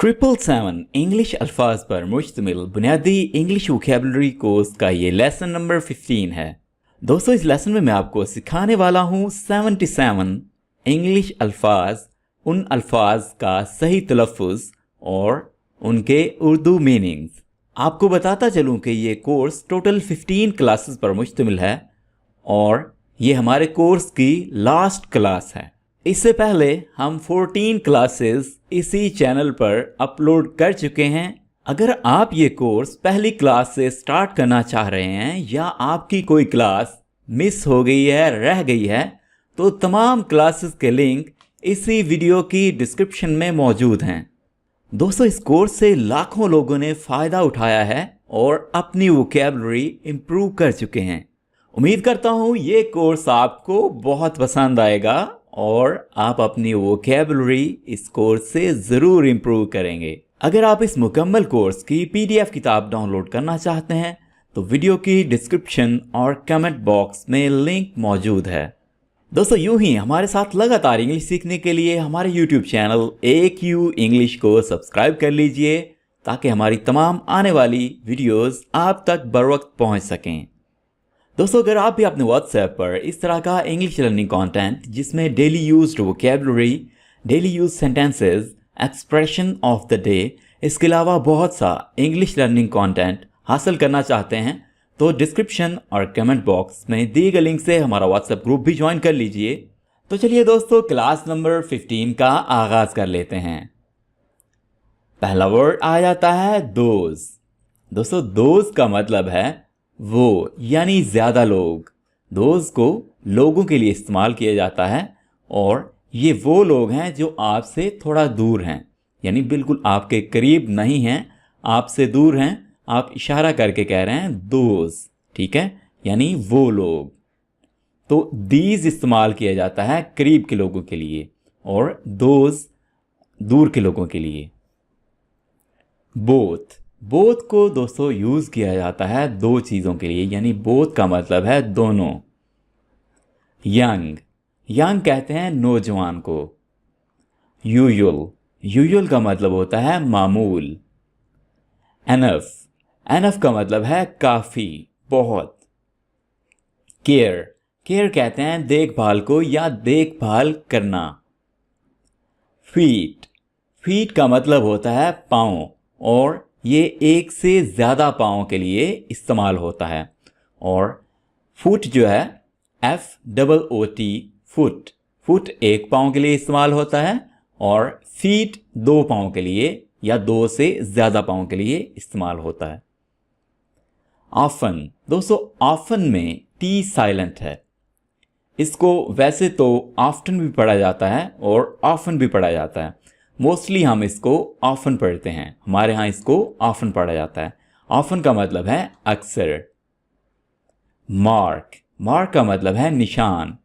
777 English अल्फाज पर मुश्तमिल बुनियादी इंग्लिश वोकैबुलरी कोर्स का ये लेसन नंबर 15 है। दोस्तों, इस लेसन में मैं आपको सिखाने वाला हूँ 77 इंग्लिश अल्फाज, उन अल्फाज का सही तलफ़ुज़ और उनके उर्दू मीनिंग्स। आपको बताता चलूँ कि ये कोर्स टोटल 15 क्लासेस पर मुश्तमिल है और ये हमारे कोर्स की लास्ट क्लास है। इससे पहले हम 14 क्लासेस इसी चैनल पर अपलोड कर चुके हैं। अगर आप ये कोर्स पहली क्लास से स्टार्ट करना चाह रहे हैं या आपकी कोई क्लास मिस हो गई है, रह गई है, तो तमाम क्लासेस के लिंक इसी वीडियो की डिस्क्रिप्शन में मौजूद हैं। दोस्तों, इस कोर्स से लाखों लोगों ने फ़ायदा उठाया है और अपनी वोकैबुलरी इम्प्रूव कर चुके हैं। उम्मीद करता हूँ ये कोर्स आपको बहुत पसंद आएगा और आप अपनी वोकैबुलरी इस कोर्स से ज़रूर इम्प्रूव करेंगे। अगर आप इस मुकम्मल कोर्स की PDF किताब डाउनलोड करना चाहते हैं तो वीडियो की डिस्क्रिप्शन और कमेंट बॉक्स में लिंक मौजूद है। दोस्तों, यूं ही हमारे साथ लगातार इंग्लिश सीखने के लिए हमारे YouTube चैनल AQ इंग्लिश को सब्सक्राइब कर लीजिए ताकि हमारी तमाम आने वाली वीडियोस आप तक बर वक्त पहुँच सकें। दोस्तों, अगर आप भी अपने WhatsApp पर इस तरह का इंग्लिश लर्निंग कंटेंट जिसमें daily used vocabulary, daily use sentences, expression of the day, इसके अलावा बहुत सा इंग्लिश लर्निंग कंटेंट हासिल करना चाहते हैं तो डिस्क्रिप्शन और कमेंट बॉक्स में दिए गए लिंक से हमारा WhatsApp ग्रुप भी ज्वाइन कर लीजिए। तो चलिए दोस्तों, क्लास नंबर 15 का आगाज़ कर लेते हैं। पहला वर्ड आ जाता है दोज। दोस्तों, दोज का मतलब है वो, यानी ज़्यादा लोग। दोज को लोगों के लिए इस्तेमाल किया जाता है और ये वो लोग हैं जो आपसे थोड़ा दूर हैं, यानी बिल्कुल आपके करीब नहीं हैं, आपसे दूर हैं। आप इशारा करके कह रहे हैं दोज, ठीक है, यानी वो लोग। तो दीज इस्तेमाल किया जाता है करीब के लोगों के लिए और दोज दूर के लोगों के लिए। बोथ, बोथ को दोस्तों यूज़ किया जाता है दो चीज़ों के लिए, यानी बोथ का मतलब है दोनों। यंग, यंग कहते हैं नौजवान को। यूजुअल, यूजुअल का मतलब होता है मामूल। एनफ, एनफ का मतलब है काफ़ी, बहुत। केयर, केयर कहते हैं देखभाल को या देखभाल करना। फीट, फीट का मतलब होता है पाँव और ये एक से ज़्यादा पाँव के लिए इस्तेमाल होता है। और फुट जो है FOOT, फुट, फुट एक पाँव के लिए इस्तेमाल होता है और फीट दो पाँव के लिए या दो से ज़्यादा पाँव के लिए इस्तेमाल होता है। ऑफन, दोस्तों ऑफन में T साइलेंट है। इसको वैसे तो ऑफ्टन भी पढ़ा जाता है और ऑफन भी पढ़ा जाता है। मोस्टली हम इसको ऑफन पढ़ते हैं, हमारे यहाँ इसको ऑफन पढ़ा जाता है। ऑफन का मतलब है अक्सर। मार्क, मार्क का मतलब है निशान।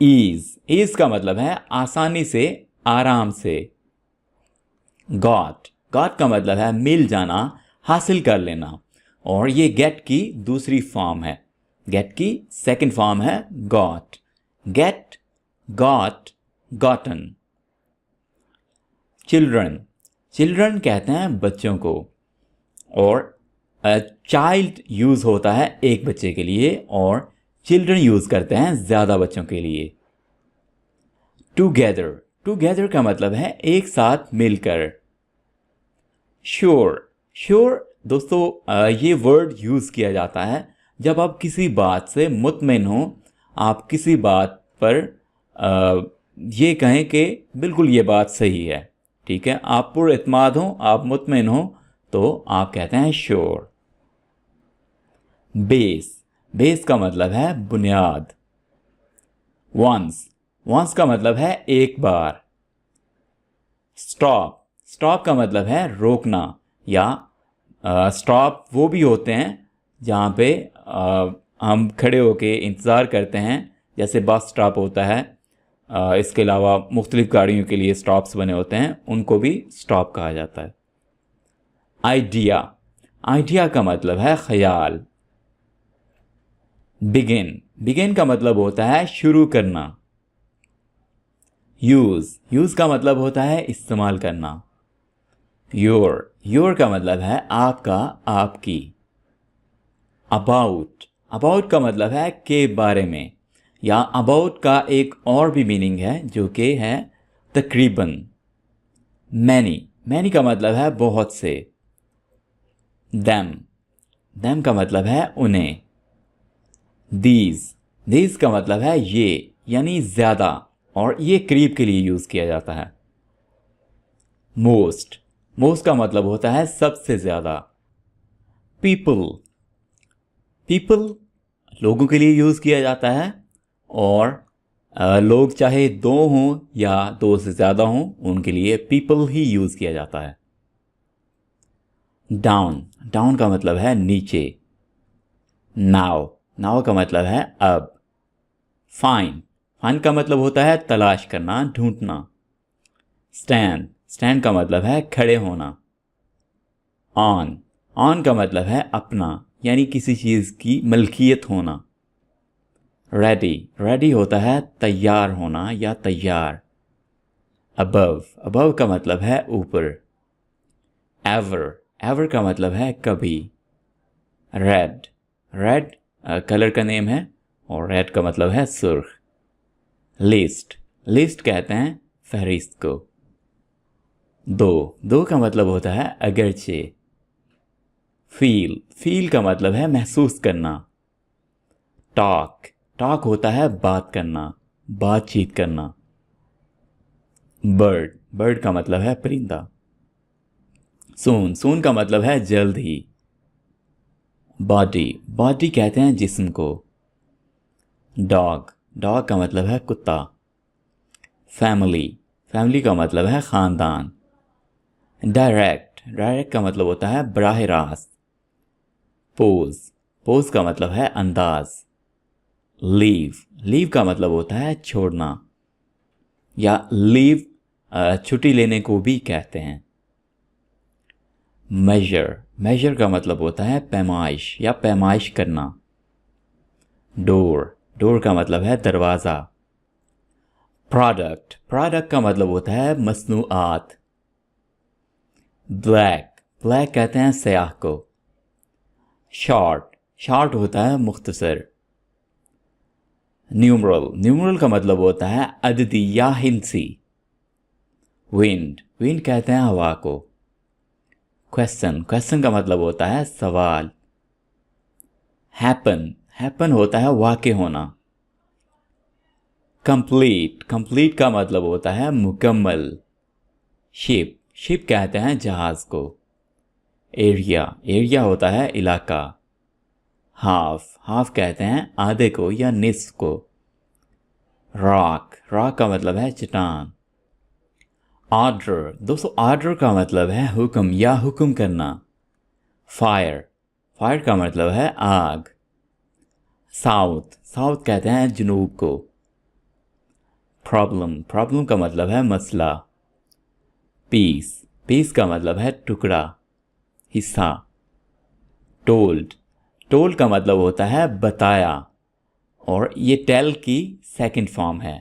ईज, ईज का मतलब है आसानी से, आराम से। गॉट, गॉट का मतलब है मिल जाना, हासिल कर लेना और ये गेट की दूसरी फॉर्म है। गेट की सेकंड फॉर्म है got. Get, got, gotten. Children, children कहते हैं बच्चों को और चाइल्ड यूज़ होता है एक बच्चे के लिए और चिल्ड्रन यूज़ करते हैं ज़्यादा बच्चों के लिए। टुगेदर, टुगेदर का मतलब है एक साथ मिलकर। श्योर, श्योर दोस्तों ये वर्ड यूज़ किया जाता है जब आप किसी बात से मुतमिन हो, आप किसी बात पर ये कहें कि बिल्कुल ये बात सही है, ठीक है, आप पुरएतमाद हो, आप मुतमिन हो, तो आप कहते हैं श्योर। बेस, बेस का मतलब है बुनियाद। वंस, वंस का मतलब है एक बार। स्टॉप, स्टॉप का मतलब है रोकना या स्टॉप वो भी होते हैं जहाँ पे हम खड़े होके इंतज़ार करते हैं, जैसे बस स्टॉप होता है। इसके अलावा मुख्तलिफ गाड़ियों के लिए स्टॉप्स बने होते हैं, उनको भी स्टॉप कहा जाता है। आइडिया, आइडिया का मतलब है ख्याल। बिगिन, बिगिन का मतलब होता है शुरू करना। यूज़, यूज़ का मतलब होता है इस्तेमाल करना। योर का मतलब है आपका, आपकी। अबाउट का मतलब है के बारे में, या अबाउट का एक और भी मीनिंग है जो कि है तकरीबन। मैनी का मतलब है बहुत से। देम का मतलब है उन्हें। दीज का मतलब है ये, यानी ज़्यादा, और ये करीब के लिए यूज़ किया जाता है। मोस्ट का मतलब होता है सबसे ज़्यादा। पीपल लोगों के लिए यूज़ किया जाता है, और लोग चाहे दो हों या दो से ज़्यादा हों, उनके लिए पीपल ही यूज़ किया जाता है। डाउन का मतलब है नीचे। नाउ का मतलब है अब। फाइन का मतलब होता है तलाश करना, ढूंढना। स्टैंड का मतलब है खड़े होना। ऑन का मतलब है अपना, यानी किसी चीज़ की मलकियत होना। रेडी होता है तैयार होना या तैयार। अबव का मतलब है ऊपर। एवर का मतलब है कभी। रेड कलर का नेम है, और रेड का मतलब है सुर्ख। लिस्ट कहते हैं फहरिस्त को। दो का मतलब होता है अगरचे। फील का मतलब है महसूस करना। टॉक होता है बात करना, बातचीत करना। बर्ड का मतलब है परिंदा। सून का मतलब है जल्द ही। बॉडी कहते हैं जिस्म को। डॉग का मतलब है कुत्ता। फैमिली का मतलब है ख़ानदान। डायरेक्ट का मतलब होता है बराह रास्त। पोज का मतलब है अंदाज। लीव का मतलब होता है छोड़ना, या लीव छुट्टी लेने को भी कहते हैं। मेजर का मतलब होता है पैमाइश या पैमाइश करना। डोर का मतलब है दरवाज़ा। प्रोडक्ट का मतलब होता है मसनूआत। ब्लैक कहते हैं स्याह को। शॉर्ट होता है मुख्तसर। न्यूमरल का मतलब होता है अददी या हिंसी। विंड कहते हैं हवा को। क्वेश्चन का मतलब होता है सवाल। हैपन होता है वाक़े होना। कंप्लीट का मतलब होता है मुकम्मल। शिप कहते हैं जहाज को। एरिया होता है इलाका। हाफ कहते हैं आधे को या निस्फ को। रॉक का मतलब है चट्टान। ऑर्डर का मतलब है हुक्म या हुक्म करना। फायर का मतलब है आग। साउथ कहते हैं जनूब को। प्रॉब्लम का मतलब है मसला। पीस का मतलब है टुकड़ा, हिस्सा। टोल्ड का मतलब होता है बताया, और ये टेल की सेकंड फॉर्म है।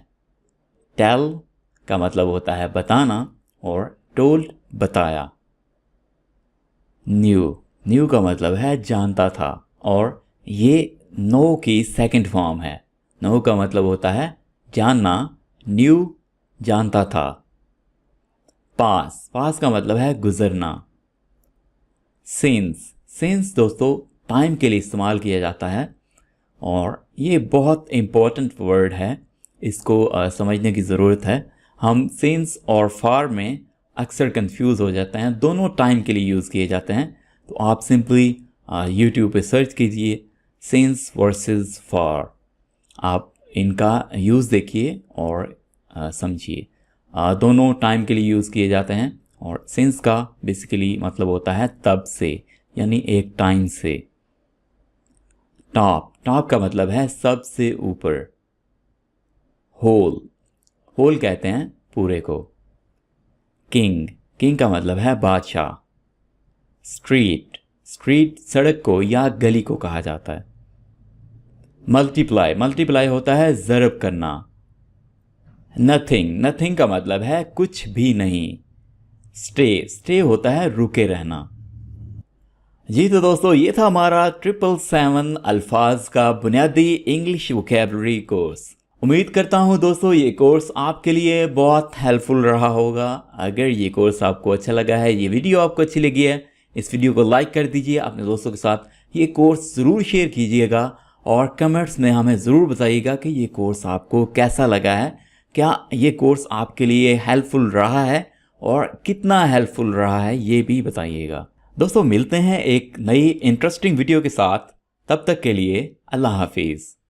टेल का मतलब होता है बताना, और टोल्ड बताया। न्यू का मतलब है जानता था, और ये नो की सेकंड फॉर्म है। नो का मतलब होता है जानना, न्यू जानता था। पास का मतलब है गुजरना। सिंस दोस्तों टाइम के लिए इस्तेमाल किया जाता है, और ये बहुत इम्पोर्टेंट वर्ड है, इसको समझने की ज़रूरत है। हम सिंस और फार में अक्सर कंफ्यूज हो जाते हैं, दोनों टाइम के लिए यूज़ किए जाते हैं। तो आप सिंपली यूट्यूब पे सर्च कीजिए सिंस वर्सेस फार, आप इनका यूज़ देखिए और समझिए। दोनों टाइम के लिए यूज़ किए जाते हैं, और सिंस का बेसिकली मतलब होता है तब से, यानी एक टाइम से। टॉप का मतलब है सबसे ऊपर। होल कहते हैं पूरे को। किंग का मतलब है बादशाह। स्ट्रीट सड़क को या गली को कहा जाता है। मल्टीप्लाई होता है ज़रब करना। नथिंग का मतलब है कुछ भी नहीं। स्टे होता है रुके रहना। जी तो दोस्तों, ये था हमारा 777 अल्फाज का बुनियादी इंग्लिश वोकैबुलरी कोर्स। उम्मीद करता हूँ दोस्तों ये कोर्स आपके लिए बहुत हेल्पफुल रहा होगा। अगर ये कोर्स आपको अच्छा लगा है, ये वीडियो आपको अच्छी लगी है, इस वीडियो को लाइक कर दीजिए, अपने दोस्तों के साथ ये कोर्स ज़रूर शेयर कीजिएगा और कमेंट्स में हमें ज़रूर बताइएगा कि ये कोर्स आपको कैसा लगा है, क्या ये कोर्स आपके लिए हेल्पफुल रहा है और कितना हेल्पफुल रहा है ये भी बताइएगा। दोस्तों मिलते हैं एक नई इंटरेस्टिंग वीडियो के साथ, तब तक के लिए अल्लाह हाफिज़।